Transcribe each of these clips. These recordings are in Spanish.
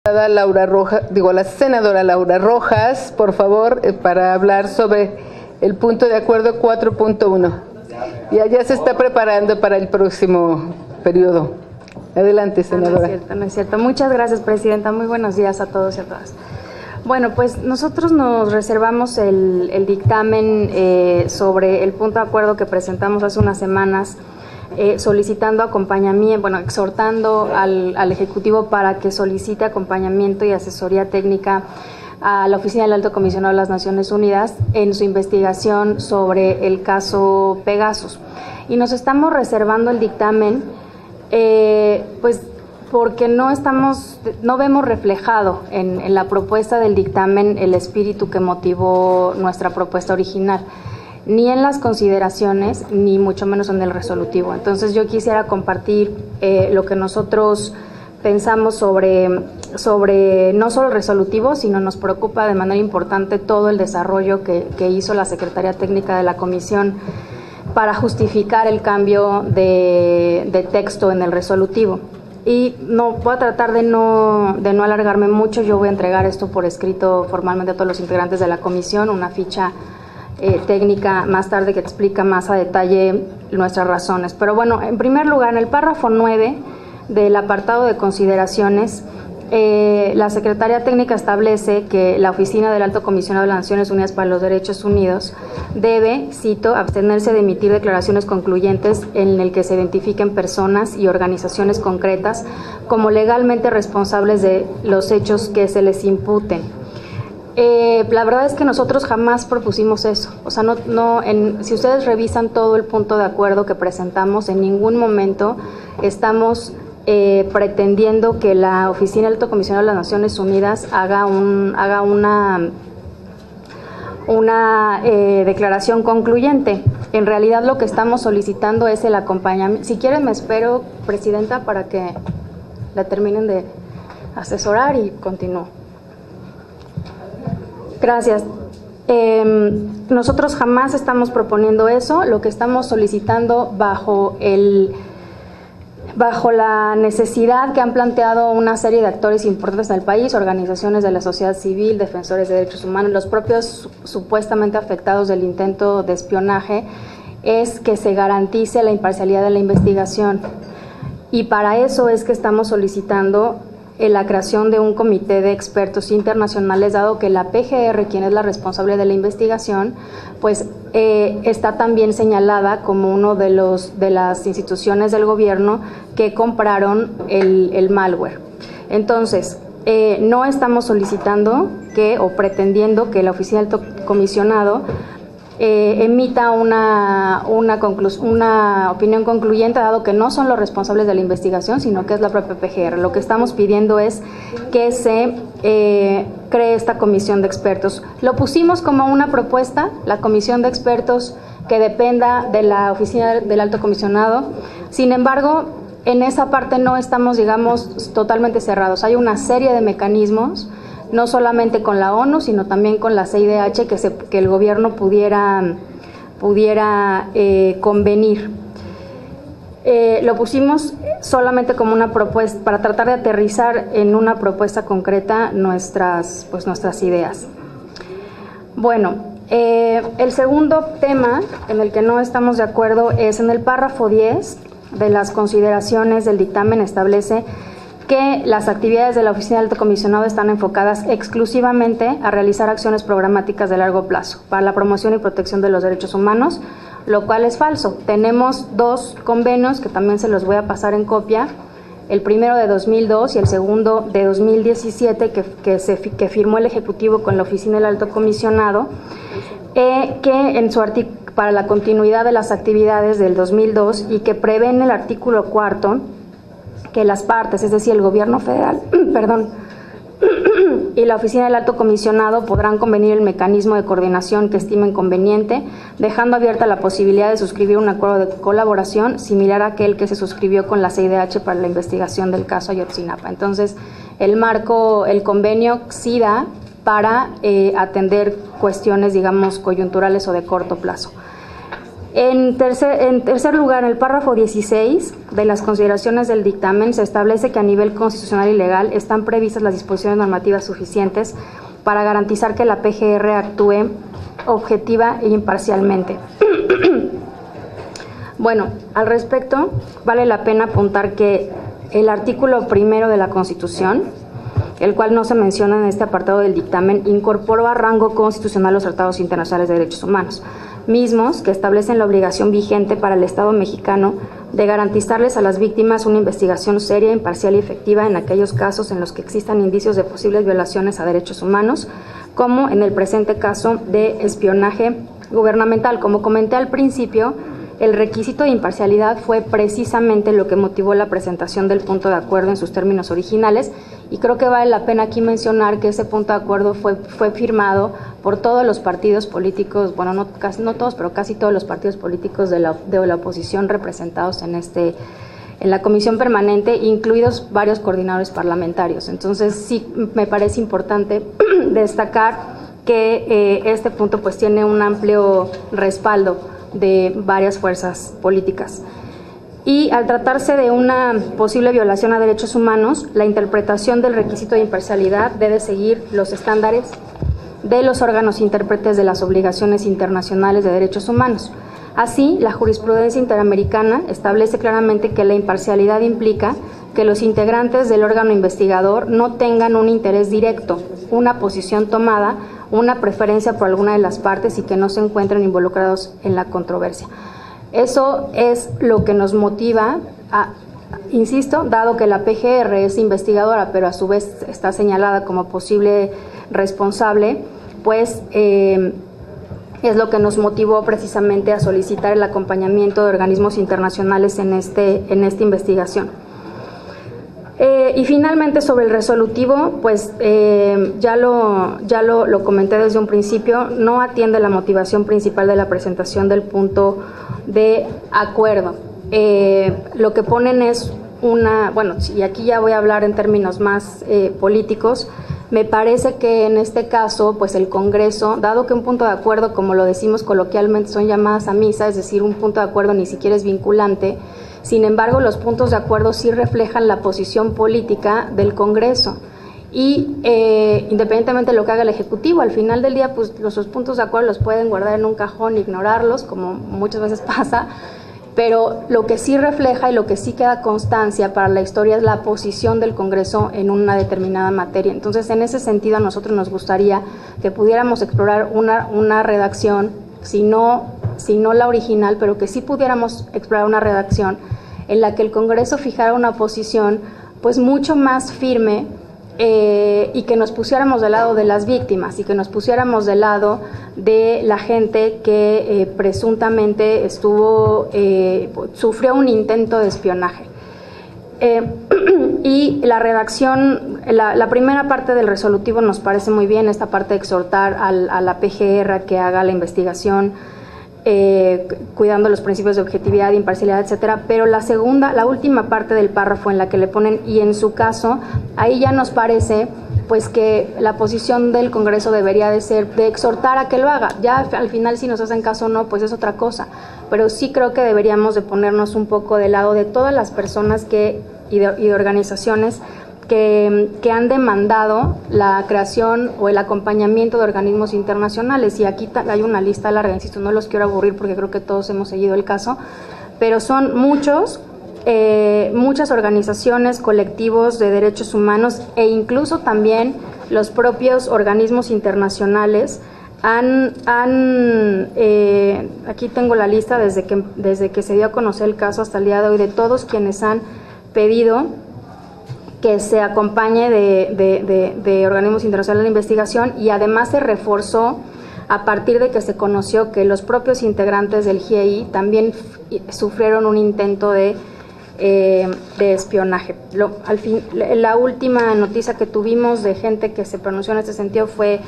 La senadora Laura Rojas, por favor, para hablar sobre el punto de acuerdo 4.1. Ya se está preparando para el próximo periodo. Adelante, senadora. No es cierto. Muchas gracias, presidenta. Muy buenos días a todos y a todas. Bueno, pues nosotros nos reservamos el dictamen sobre el punto de acuerdo que presentamos hace unas semanas, solicitando acompañamiento, exhortando al Ejecutivo para que solicite acompañamiento y asesoría técnica a la Oficina del Alto Comisionado de las Naciones Unidas en su investigación sobre el caso Pegasus. Y nos estamos reservando el dictamen, pues porque no vemos reflejado en la propuesta del dictamen el espíritu que motivó nuestra propuesta original, ni en las consideraciones, ni mucho menos en el resolutivo. Entonces yo quisiera compartir lo que nosotros pensamos sobre no solo el resolutivo, sino nos preocupa de manera importante todo el desarrollo que hizo la Secretaría Técnica de la Comisión para justificar el cambio de texto en el resolutivo. Y no voy a tratar de no alargarme mucho. Yo voy a entregar esto por escrito formalmente a todos los integrantes de la comisión, una ficha técnica más tarde que explica más a detalle nuestras razones. Pero bueno, en primer lugar, en el párrafo 9 del apartado de consideraciones, la Secretaría Técnica establece que la Oficina del Alto Comisionado de las Naciones Unidas para los Derechos Unidos debe, cito, abstenerse de emitir declaraciones concluyentes en el que se identifiquen personas y organizaciones concretas como legalmente responsables de los hechos que se les imputen. La verdad es que nosotros jamás propusimos eso. O sea, si ustedes revisan todo el punto de acuerdo que presentamos, en ningún momento estamos pretendiendo que la Oficina del Alto Comisionado de las Naciones Unidas haga una declaración concluyente. En realidad lo que estamos solicitando es el acompañamiento. Si quieren me espero, presidenta, para que la terminen de asesorar y continúo. Gracias. Nosotros jamás estamos proponiendo eso. Lo que estamos solicitando bajo la necesidad que han planteado una serie de actores importantes en el país, organizaciones de la sociedad civil, defensores de derechos humanos, los propios supuestamente afectados del intento de espionaje, es que se garantice la imparcialidad de la investigación. Y para eso es que estamos solicitando la creación de un comité de expertos internacionales, dado que la PGR, quien es la responsable de la investigación, pues está también señalada como uno de las instituciones del gobierno que compraron el malware. Entonces, no estamos solicitando o pretendiendo que la Oficina del Alto Comisionado emita una opinión concluyente, dado que no son los responsables de la investigación, sino que es la propia PGR. Lo que estamos pidiendo es que se cree esta comisión de expertos. Lo pusimos como una propuesta, la comisión de expertos que dependa de la Oficina del Alto Comisionado. Sin embargo, en esa parte no estamos, digamos, totalmente cerrados. Hay una serie de mecanismos, no solamente con la ONU, sino también con la CIDH, que el gobierno pudiera convenir. Lo pusimos solamente como una propuesta, para tratar de aterrizar en una propuesta concreta nuestras ideas. Bueno, el segundo tema en el que no estamos de acuerdo es en el párrafo 10 de las consideraciones del dictamen. Establece que las actividades de la Oficina del Alto Comisionado están enfocadas exclusivamente a realizar acciones programáticas de largo plazo para la promoción y protección de los derechos humanos, lo cual es falso. Tenemos dos convenios que también se los voy a pasar en copia, el primero de 2002 y el segundo de 2017 que firmó el Ejecutivo con la Oficina del Alto Comisionado, que en su para la continuidad de las actividades del 2002 y que prevé en el artículo 4 que las partes, es decir, el gobierno federal, y la Oficina del Alto Comisionado podrán convenir el mecanismo de coordinación que estimen conveniente, dejando abierta la posibilidad de suscribir un acuerdo de colaboración similar a aquel que se suscribió con la CIDH para la investigación del caso Ayotzinapa. Entonces, el convenio sí da para atender cuestiones, digamos, coyunturales o de corto plazo. En tercer lugar, en el párrafo 16 de las consideraciones del dictamen se establece que a nivel constitucional y legal están previstas las disposiciones normativas suficientes para garantizar que la PGR actúe objetiva e imparcialmente. Bueno, al respecto, vale la pena apuntar que el artículo 1 de la Constitución, el cual no se menciona en este apartado del dictamen, incorporó a rango constitucional los tratados internacionales de derechos humanos, mismos que establecen la obligación vigente para el Estado mexicano de garantizarles a las víctimas una investigación seria, imparcial y efectiva en aquellos casos en los que existan indicios de posibles violaciones a derechos humanos, como en el presente caso de espionaje gubernamental. Como comenté al principio, el requisito de imparcialidad fue precisamente lo que motivó la presentación del punto de acuerdo en sus términos originales, y creo que vale la pena aquí mencionar que ese punto de acuerdo fue firmado por todos los partidos políticos, bueno, no todos, pero casi todos los partidos políticos de la oposición representados en la comisión permanente, incluidos varios coordinadores parlamentarios. Entonces sí me parece importante destacar que este punto pues tiene un amplio respaldo de varias fuerzas políticas. Y al tratarse de una posible violación a derechos humanos, la interpretación del requisito de imparcialidad debe seguir los estándares de los órganos intérpretes de las obligaciones internacionales de derechos humanos. Así, la jurisprudencia interamericana establece claramente que la imparcialidad implica que los integrantes del órgano investigador no tengan un interés directo, una posición tomada, una preferencia por alguna de las partes y que no se encuentren involucrados en la controversia. Eso es lo que nos motiva a, insisto, dado que la PGR es investigadora, pero a su vez está señalada como posible responsable, pues es lo que nos motivó precisamente a solicitar el acompañamiento de organismos internacionales en esta investigación. Y finalmente, sobre el resolutivo, pues ya lo comenté desde un principio, no atiende la motivación principal de la presentación del punto de acuerdo. Lo que ponen es bueno, y aquí ya voy a hablar en términos más políticos. Me parece que en este caso, pues el Congreso, dado que un punto de acuerdo, como lo decimos coloquialmente, son llamadas a misa, es decir, un punto de acuerdo ni siquiera es vinculante. Sin embargo, los puntos de acuerdo sí reflejan la posición política del Congreso y independientemente de lo que haga el Ejecutivo, al final del día, pues los puntos de acuerdo los pueden guardar en un cajón e ignorarlos, como muchas veces pasa, pero lo que sí refleja y lo que sí queda constancia para la historia es la posición del Congreso en una determinada materia. Entonces, en ese sentido, a nosotros nos gustaría que pudiéramos explorar una redacción, si no la original, pero que sí pudiéramos explorar una redacción en la que el Congreso fijara una posición pues mucho más firme y que nos pusiéramos del lado de las víctimas y que nos pusiéramos del lado de la gente que presuntamente sufrió un intento de espionaje. Y la redacción, la primera parte del resolutivo nos parece muy bien, esta parte de exhortar a la PGR a que haga la investigación cuidando los principios de objetividad, imparcialidad, etcétera, pero la última parte del párrafo en la que le ponen y en su caso, ahí ya nos parece pues que la posición del Congreso debería de ser de exhortar a que lo haga. Ya al final si nos hacen caso o no, pues es otra cosa, pero sí creo que deberíamos de ponernos un poco del lado de todas las personas y de organizaciones que han demandado la creación o el acompañamiento de organismos internacionales, y aquí hay una lista larga, insisto, no los quiero aburrir porque creo que todos hemos seguido el caso, pero son muchas organizaciones, colectivos de derechos humanos e incluso también los propios organismos internacionales aquí tengo la lista desde que se dio a conocer el caso hasta el día de hoy, de todos quienes han pedido que se acompañe de organismos internacionales de investigación, y además se reforzó a partir de que se conoció que los propios integrantes del GIEI también sufrieron un intento de espionaje. La última noticia que tuvimos de gente que se pronunció en este sentido fue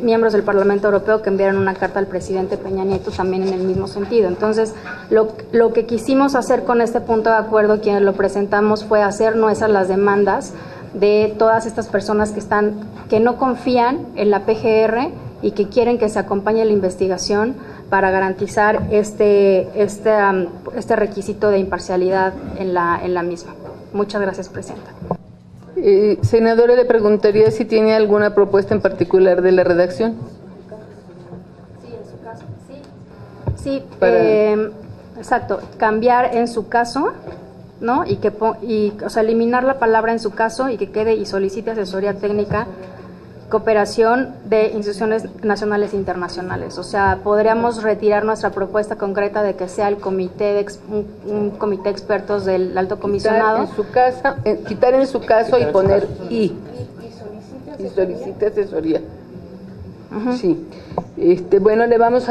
miembros del Parlamento Europeo que enviaron una carta al presidente Peña Nieto también en el mismo sentido. Entonces, lo que quisimos hacer con este punto de acuerdo, quienes lo presentamos, fue hacer nuestras las demandas de todas estas personas que no confían en la PGR y que quieren que se acompañe la investigación para garantizar este requisito de imparcialidad en la misma. Muchas gracias, Presidenta. Senadora, le preguntaría si tiene alguna propuesta en particular de la redacción. Sí, en su caso, sí. Sí, exacto, cambiar en su caso, ¿no? O sea, eliminar la palabra en su caso y que quede y solicite asesoría técnica, cooperación de instituciones nacionales e internacionales. O sea, podríamos retirar nuestra propuesta concreta de que sea el comité un comité de expertos del alto comisionado. Quitar en su caso y poner y solicite asesoría. Sí. Bueno, le vamos a